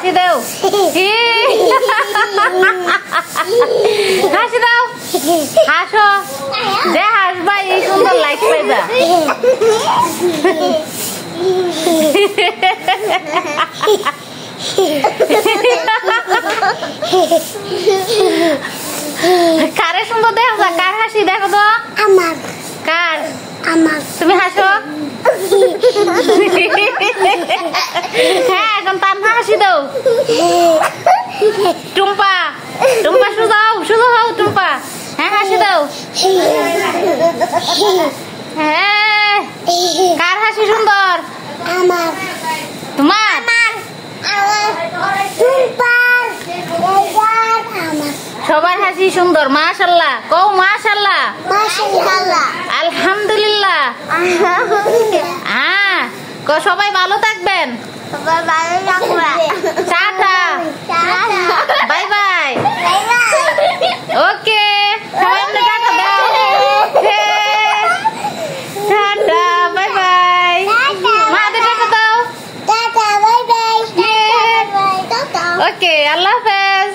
হাসি দাও হাসি দাও হাসো যে হাসবা এই সুন্দর লাইক পাইবা কারে সুন্দর দেখো কার হাসি দেখো তো আমার কার আমার তুমি হাসো হ্যাঁ এখন তান্না হাসি দাও টুম্পা টুম্পা শুধু হও টুম্পা হ্যাঁ হাসি দাও হ্যাঁ কার হাসি সুন্দর আমার তোমার সবার হাসি সুন্দর মাশাআল্লাহ কও মাশাআল্লাহ আলহামদুলিল্লাহ হ্যাঁ সবাই ভালো থাকবেন টাটা বাই বাই ওকে সবাই আমরা টাটা দাও টাটা বাই বাই মাদের টাটা দাও ওকে আল্লাহ হাফেজ